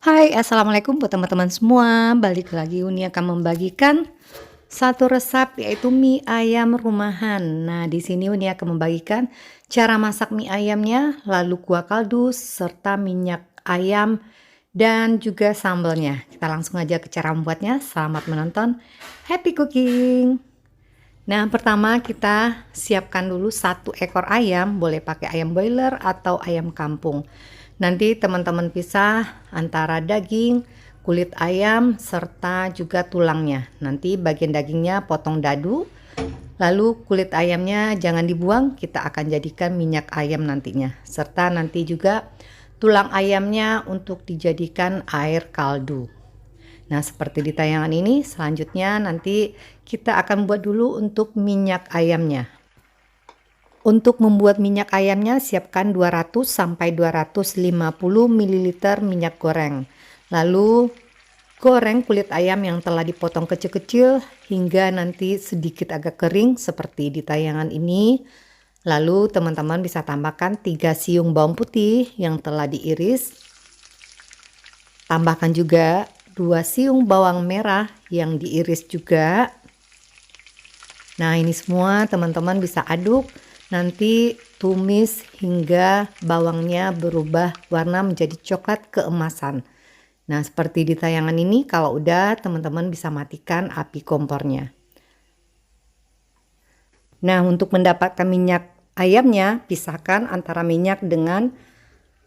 Hai, assalamualaikum buat teman-teman semua. Balik lagi Uni akan membagikan satu resep yaitu mie ayam rumahan. Nah, di sini Uni akan membagikan cara masak mie ayamnya, lalu kuah kaldu serta minyak ayam dan juga sambalnya. Kita langsung aja ke cara membuatnya. Selamat menonton. Happy cooking. Nah, pertama kita siapkan dulu satu ekor ayam, boleh pakai ayam broiler atau ayam kampung. Nanti teman-teman pisah antara daging, kulit ayam, serta juga tulangnya. Nanti bagian dagingnya potong dadu, lalu kulit ayamnya jangan dibuang, kita akan jadikan minyak ayam nantinya. Serta nanti juga tulang ayamnya untuk dijadikan air kaldu. Nah, seperti di tayangan ini, selanjutnya nanti kita akan buat dulu untuk minyak ayamnya. Untuk membuat minyak ayamnya, siapkan 200 sampai 250 ml minyak goreng. Lalu goreng kulit ayam yang telah dipotong kecil-kecil hingga nanti sedikit agak kering seperti di tayangan ini. Lalu teman-teman bisa tambahkan 3 siung bawang putih yang telah diiris. Tambahkan juga 2 siung bawang merah yang diiris juga. Nah, ini semua teman-teman bisa aduk, nanti tumis hingga bawangnya berubah warna menjadi coklat keemasan. Nah, seperti di tayangan ini, kalau udah teman-teman bisa matikan api kompornya. Nah, untuk mendapatkan minyak ayamnya, pisahkan antara minyak dengan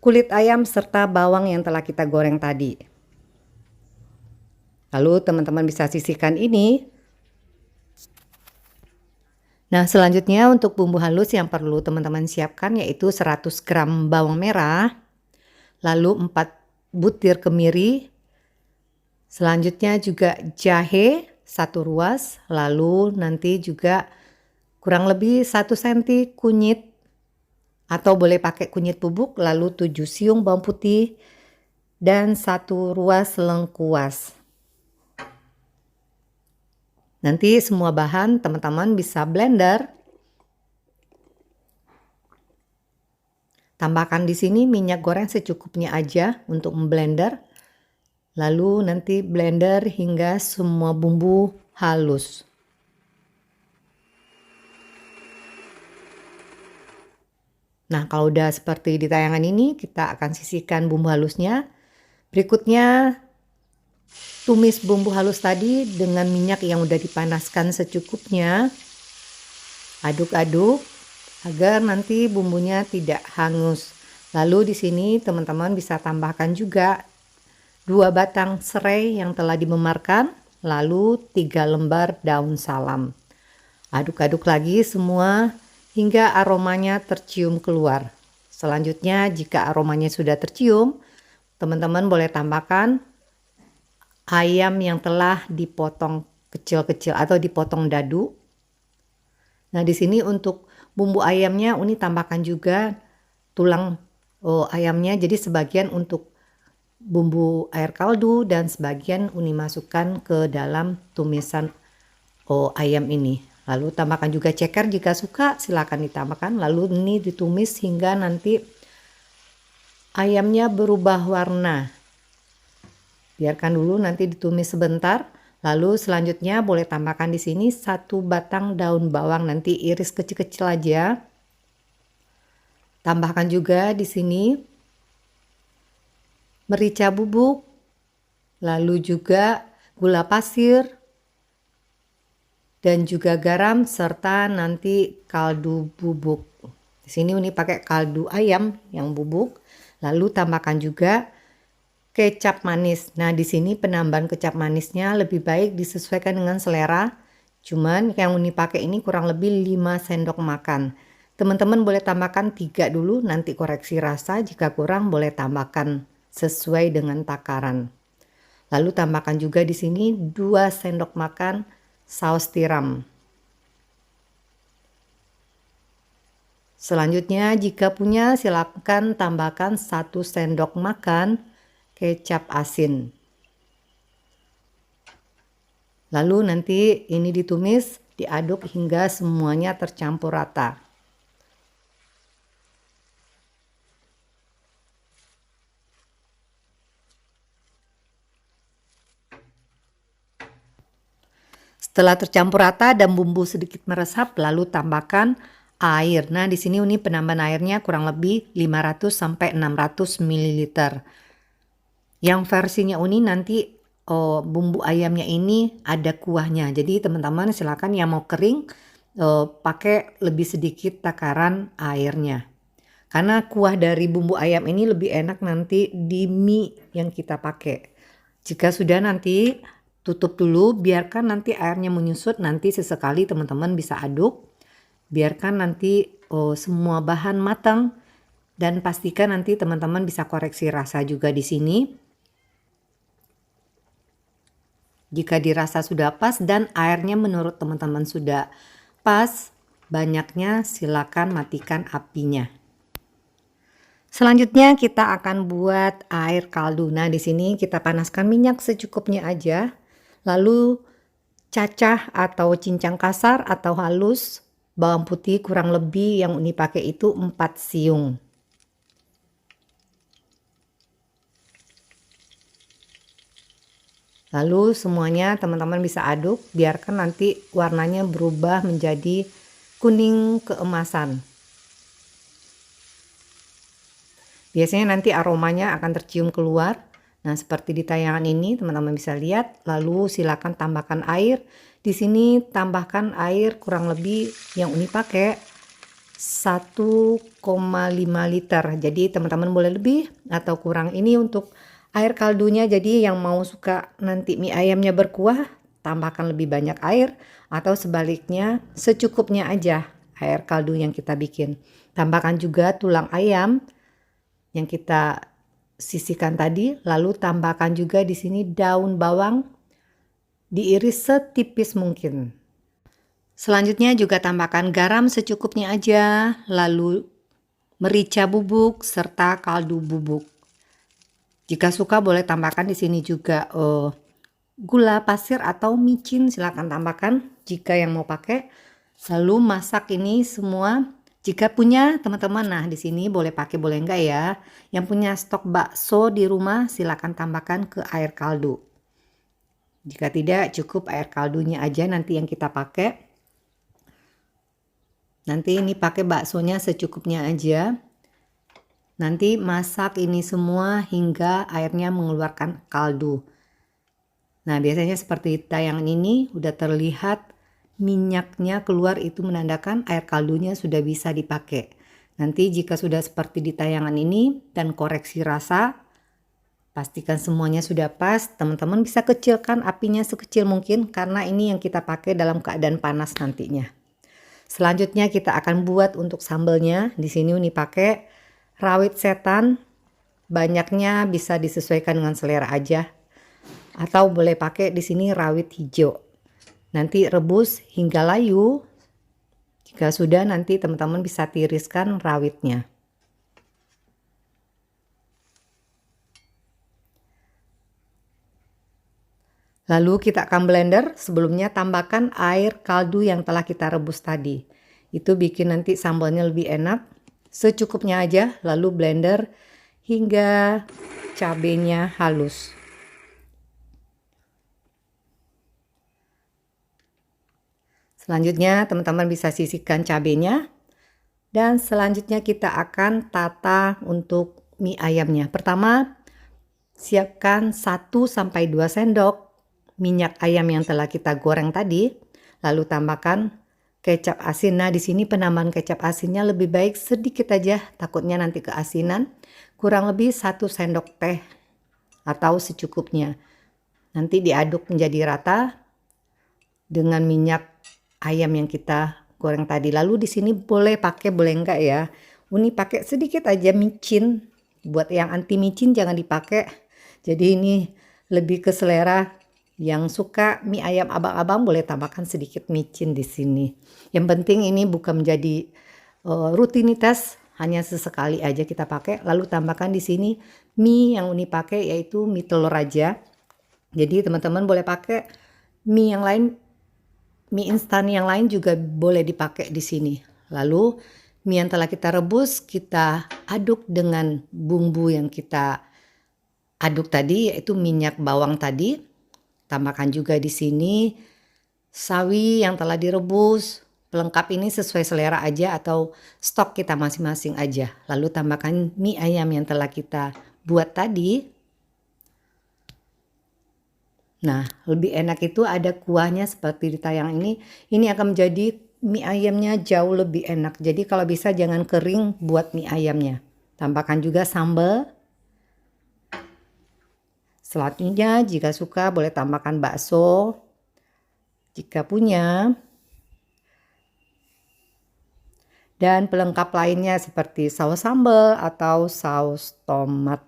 kulit ayam serta bawang yang telah kita goreng tadi. Lalu teman-teman bisa sisihkan ini. Nah, selanjutnya untuk bumbu halus yang perlu teman-teman siapkan yaitu 100 gram bawang merah, lalu 4 butir kemiri, selanjutnya juga jahe 1 ruas, lalu nanti juga kurang lebih 1 cm kunyit atau boleh pakai kunyit bubuk, lalu 7 siung bawang putih dan 1 ruas lengkuas. Nanti semua bahan teman-teman bisa blender. Tambahkan di sini minyak goreng secukupnya aja untuk memblender. Lalu nanti blender hingga semua bumbu halus. Nah, kalau udah seperti di tayangan ini, kita akan sisihkan bumbu halusnya. Berikutnya tumis bumbu halus tadi dengan minyak yang udah dipanaskan secukupnya. Aduk-aduk agar nanti bumbunya tidak hangus. Lalu di sini teman-teman bisa tambahkan juga 2 batang serai yang telah dimemarkan, lalu 3 lembar daun salam. Aduk-aduk lagi semua hingga aromanya tercium keluar. Selanjutnya jika aromanya sudah tercium, teman-teman boleh tambahkan ayam yang telah dipotong kecil-kecil atau dipotong dadu. Nah, di sini untuk bumbu ayamnya Uni tambahkan juga tulang ayamnya, jadi sebagian untuk bumbu air kaldu dan sebagian Uni masukkan ke dalam tumisan ayam ini. Lalu tambahkan juga ceker jika suka, silakan ditambahkan. Lalu ini ditumis hingga nanti ayamnya berubah warna. Biarkan dulu nanti ditumis sebentar. Lalu selanjutnya boleh tambahkan di sini 1 batang daun bawang, nanti iris kecil-kecil aja. Tambahkan juga di sini merica bubuk, lalu juga gula pasir dan juga garam serta nanti kaldu bubuk. Di sini Uni pakai kaldu ayam yang bubuk. Lalu tambahkan juga kecap manis. Nah, di sini penambahan kecap manisnya lebih baik disesuaikan dengan selera. Cuman yang Uni pakai ini kurang lebih 5 sendok makan. Teman-teman boleh tambahkan 3 dulu, nanti koreksi rasa. Jika kurang boleh tambahkan sesuai dengan takaran. Lalu tambahkan juga di sini 2 sendok makan saus tiram. Selanjutnya jika punya silakan tambahkan 1 sendok makan kecap asin. Lalu nanti ini ditumis, diaduk hingga semuanya tercampur rata. Setelah tercampur rata dan bumbu sedikit meresap, lalu tambahkan air. Nah, di sini Uni penambahan airnya kurang lebih 500 sampai 600 ml. Yang versinya Uni nanti bumbu ayamnya ini ada kuahnya. Jadi teman-teman silakan yang mau kering pakai lebih sedikit takaran airnya. Karena kuah dari bumbu ayam ini lebih enak nanti di mie yang kita pakai. Jika sudah nanti tutup dulu, biarkan nanti airnya menyusut, nanti sesekali teman-teman bisa aduk. Biarkan nanti semua bahan matang dan pastikan nanti teman-teman bisa koreksi rasa juga di sini. Jika dirasa sudah pas dan airnya menurut teman-teman sudah pas banyaknya, silakan matikan apinya. Selanjutnya kita akan buat air kaldu. Nah, di sini kita panaskan minyak secukupnya aja. Lalu cacah atau cincang kasar atau halus bawang putih kurang lebih yang Uni pakai itu 4 siung. Lalu semuanya teman-teman bisa aduk, biarkan nanti warnanya berubah menjadi kuning keemasan. Biasanya nanti aromanya akan tercium keluar. Nah, seperti di tayangan ini teman-teman bisa lihat. Lalu silakan tambahkan air. Di sini tambahkan air kurang lebih yang Uni pakai 1,5 liter. Jadi teman-teman boleh lebih atau kurang. Ini untuk air kaldunya. Jadi yang mau suka nanti mie ayamnya berkuah, tambahkan lebih banyak air, atau sebaliknya secukupnya aja air kaldu yang kita bikin. Tambahkan juga tulang ayam yang kita sisihkan tadi, lalu tambahkan juga di sini daun bawang diiris setipis mungkin. Selanjutnya juga tambahkan garam secukupnya aja, lalu merica bubuk serta kaldu bubuk. Jika suka boleh tambahkan di sini juga gula pasir atau micin, silakan tambahkan jika yang mau pakai. Lalu masak ini semua. Jika punya teman-teman, nah di sini boleh pakai boleh enggak ya. Yang punya stok bakso di rumah silakan tambahkan ke air kaldu. Jika tidak cukup air kaldunya aja nanti yang kita pakai. Nanti ini pakai baksonya secukupnya aja. Nanti masak ini semua hingga airnya mengeluarkan kaldu. Nah, biasanya seperti tayangan ini udah terlihat minyaknya keluar, itu menandakan air kaldunya sudah bisa dipakai. Nanti jika sudah seperti di tayangan ini dan koreksi rasa, pastikan semuanya sudah pas. Teman-teman bisa kecilkan apinya sekecil mungkin karena ini yang kita pakai dalam keadaan panas nantinya. Selanjutnya kita akan buat untuk sambelnya. Di sini Uni pakai rawit setan. Banyaknya bisa disesuaikan dengan selera aja. Atau boleh pakai di sini rawit hijau. Nanti rebus hingga layu. Jika sudah nanti teman-teman bisa tiriskan rawitnya. Lalu kita akan blender. Sebelumnya tambahkan air kaldu yang telah kita rebus tadi. Itu bikin nanti sambalnya lebih enak. Secukupnya aja, lalu blender hingga cabenya halus. Selanjutnya teman-teman bisa sisihkan cabenya. Dan selanjutnya kita akan tata untuk mie ayamnya. Pertama, siapkan 1-2 sendok minyak ayam yang telah kita goreng tadi. Lalu tambahkan kecap asin. Nah, di sini penambahan kecap asinnya lebih baik sedikit aja, takutnya nanti keasinan. Kurang lebih 1 sendok teh atau secukupnya. Nanti diaduk menjadi rata dengan minyak ayam yang kita goreng tadi. Lalu di sini boleh pakai boleh enggak ya. Uni pakai sedikit aja micin. Buat yang anti micin jangan dipakai. Jadi ini lebih ke selera. Yang suka mie ayam abang-abang boleh tambahkan sedikit micin di sini. Yang penting ini bukan menjadi rutinitas, hanya sesekali aja kita pakai. Lalu tambahkan di sini mie yang Uni pakai yaitu mie telur aja. Jadi teman-teman boleh pakai mie yang lain. Mie instan yang lain juga boleh dipakai di sini. Lalu mie yang telah kita rebus kita aduk dengan bumbu yang kita aduk tadi yaitu minyak bawang tadi. Tambahkan juga di sini sawi yang telah direbus. Pelengkap ini sesuai selera aja atau stok kita masing-masing aja. Lalu tambahkan mie ayam yang telah kita buat tadi. Nah, lebih enak itu ada kuahnya seperti di tayang ini. Ini akan menjadi mie ayamnya jauh lebih enak. Jadi kalau bisa jangan kering buat mie ayamnya. Tambahkan juga sambal. Selanjutnya jika suka boleh tambahkan bakso. Jika punya. Dan pelengkap lainnya seperti saus sambal atau saus tomat.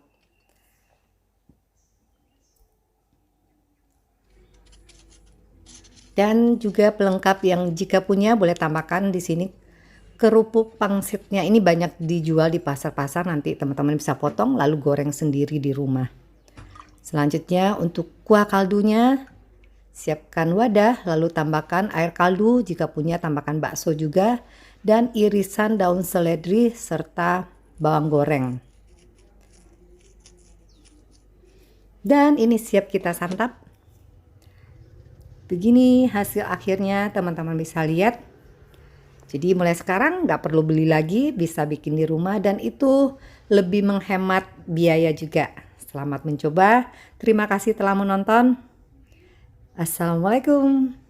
Dan juga pelengkap yang jika punya boleh tambahkan di sini kerupuk pangsitnya. Ini banyak dijual di pasar-pasar, nanti teman-teman bisa potong lalu goreng sendiri di rumah. Selanjutnya untuk kuah kaldunya, siapkan wadah lalu tambahkan air kaldu, jika punya tambahkan bakso juga dan irisan daun seledri serta bawang goreng. Dan ini siap kita santap. Begini hasil akhirnya, teman-teman bisa lihat. Jadi mulai sekarang nggak perlu beli lagi, bisa bikin di rumah dan itu lebih menghemat biaya juga. Selamat mencoba. Terima kasih telah menonton. Assalamualaikum.